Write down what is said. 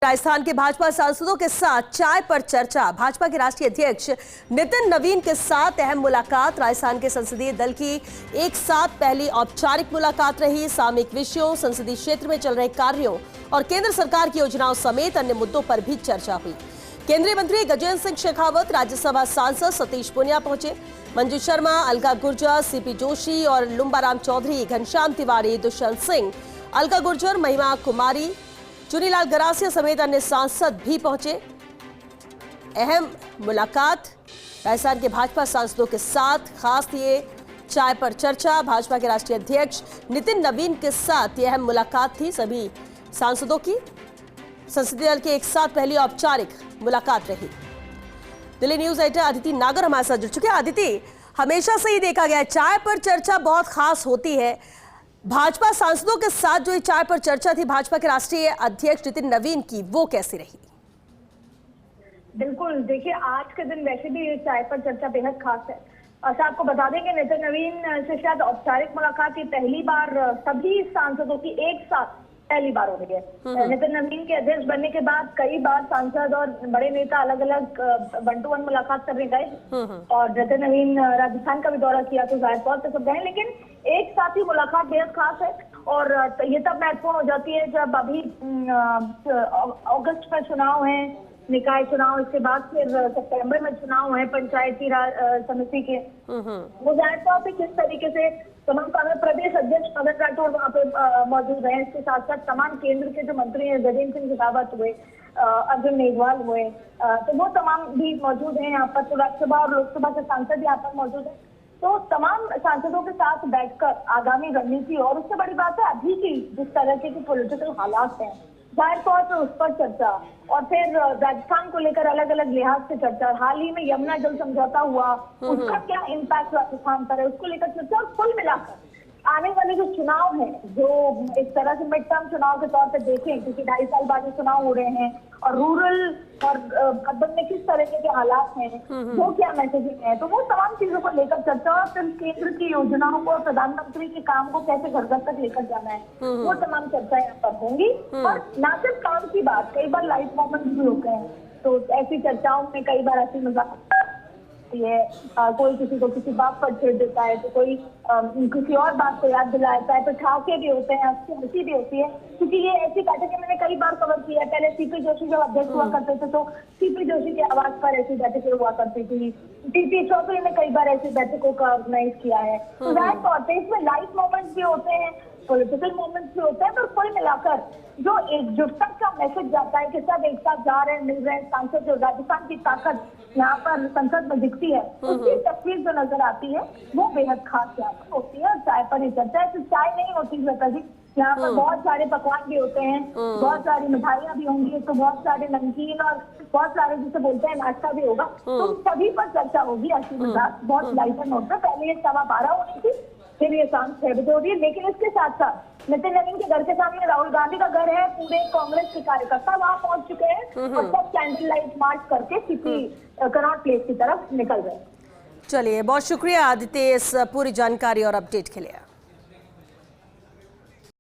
राजस्थान के भाजपा सांसदों के साथ चाय पर चर्चा। भाजपा के राष्ट्रीय अध्यक्ष नितिन नवीन के साथ अहम मुलाकात। राजस्थान के संसदीय दल की एक साथ पहली औपचारिक मुलाकात रही। सामयिक विषयों, संसदीय क्षेत्र में चल रहे कार्यों और केंद्र सरकार की योजनाओं समेत अन्य मुद्दों पर भी चर्चा हुई। केंद्रीय मंत्री गजेंद्र सिंह शेखावत, राज्यसभा सांसद सतीश पूनिया पहुंचे। मंजू शर्मा, अलका गुर्जर, सीपी जोशी और लुम्बाराम चौधरी, घनश्याम तिवारी, दुष्यंत सिंह, अलका गुर्जर, महिमा कुमारी, चुनीलाल गरासिया समेत अन्य सांसद भी पहुंचे। अहम मुलाकात राजस्थान के भाजपा सांसदों के साथ, खास ये चाय पर चर्चा। भाजपा के राष्ट्रीय अध्यक्ष नितिन नवीन के साथ यह अहम मुलाकात थी। सभी सांसदों की संसदीय दल की एक साथ पहली औपचारिक मुलाकात रही। दिल्ली न्यूज एडिटर अदिति नागर हमारे साथ जुड़ चुके हैं। अदिति, हमेशा से ही देखा गया है चाय पर चर्चा बहुत खास होती है। भाजपा सांसदों के साथ जो चाय पर चर्चा थी भाजपा के राष्ट्रीय अध्यक्ष नितिन नवीन की, वो कैसी रही? बिल्कुल, देखिए आज के दिन वैसे भी ये चाय पर चर्चा बेहद खास है। अच्छा, आपको बता देंगे नितिन नवीन से शायद औपचारिक मुलाकात की पहली बार सभी सांसदों की एक साथ पहली बार हो रही है। नितिन नवीन के अध्यक्ष बनने के बाद कई बार सांसद और बड़े नेता अलग अलग 1-to-1 मुलाकात करने गए और नितिन नवीन राजस्थान का भी दौरा किया तो जाहिर तौर पर सब गए, लेकिन एक साथ ही मुलाकात बेहद खास है। और ये तब महत्वपूर्ण हो जाती है जब अभी अगस्त में चुनाव है, निकाय चुनाव, इसके बाद फिर सितंबर में चुनाव है पंचायती राज समिति के। वो जाहिर तौर पर किस तरीके से तमाम प्रदेश अध्यक्ष मदन राठौर वहाँ पे मौजूद हैं। इसके साथ साथ तमाम केंद्र के जो मंत्री हैं, गजेंद्र सिंह शेखावत हुए, अर्जुन मेघवाल हुए, तो वो तमाम भी मौजूद हैं यहाँ पर। तो राज्यसभा और लोकसभा के सांसद यहाँ पर मौजूद हैं। तो तमाम सांसदों के साथ बैठकर आगामी रणनीति और उससे बड़ी बात है अभी की जिस तरह के पॉलिटिकल हालात हैं, जाहिर तौर पर उस पर चर्चा और फिर राजस्थान को लेकर अलग अलग लिहाज से चर्चा। हाल ही में यमुना जल समझौता हुआ, उसका क्या इम्पैक्ट राजस्थान पर है, उसको लेकर चर्चा। और कुल मिलाकर आने वाले जो चुनाव है, जो एक तरह से मिड टर्म चुनाव के तौर पर देखें, क्योंकि 2.5 साल बाद ये चुनाव हो रहे हैं और रूरल और अर्बन में किस तरह के हालात हैं, वो क्या मैसेजिंग है, तो वो तमाम चीजों को लेकर चर्चा। और फिर केंद्र की योजनाओं को, प्रधानमंत्री के काम को कैसे घर घर तक लेकर जाना है, वो तमाम चर्चा यहाँ पर होंगी। और न सिर्फ काम की बात, कई बार लाइफ मोमेंट्स भी होते हैं, तो ऐसी चर्चाओं में कई बार ऐसी मजाक है, कोई किसी को किसी बात पर छेड़ देता है, तो कोई किसी और बात को याद दिलाता है, तो ठाके भी होते हैं, हंसी भी होती है। क्योंकि ये ऐसी बैठकें मैंने कई बार कवर किया है। पहले सीपी जोशी जब अध्यक्ष हुआ करते थे तो सीपी जोशी की आवाज पर ऐसी बैठकें हुआ करती थी। टीपी चौधरी ने कई बार ऐसी बैठकों का ऑर्गेनाइज किया है। तो जाहिर तौर पर इसमें लाइफ मोमेंट्स भी होते हैं, पॉलिटिकल मोमेंट्स भी होते हैं, तो कुल मिलाकर जो एकजुटता का मैसेज जाता है कि सब एक साथ जा रहे हैं, मिल रहे हैं। सांसद जो राजस्थान की ताकत यहाँ पर संसद में दिखती है, उसकी तस्वीर जो नजर आती है वो बेहद खास यहाँ पर होती है। और चाय पर ही चर्चा है, सिर्फ चाय नहीं होती श्वेता जी, यहाँ पर बहुत सारे पकवान भी होते हैं, बहुत सारी मिठाइयाँ भी होंगी, तो बहुत सारे नमकीन और बहुत सारे जिसे बोलते हैं नाश्ता भी होगा। तो सभी पर चर्चा होगी। अच्छी मजाक बहुत लाइटर नोट पे। पहले ये 12:15 होनी थी, फिर ये शाम 6 बजे हो रही है। लेकिन इसके साथ साथ नितिन नवीन के घर के सामने राहुल गांधी का घर है, पूरे कांग्रेस के कार्यकर्ता वहां पहुंच चुके हैं और सब कैंडल लाइट मार्च करके सीपी कनॉट प्लेस की तरफ निकल गए। चलिए, बहुत शुक्रिया आदित्य इस पूरी जानकारी और अपडेट के लिए।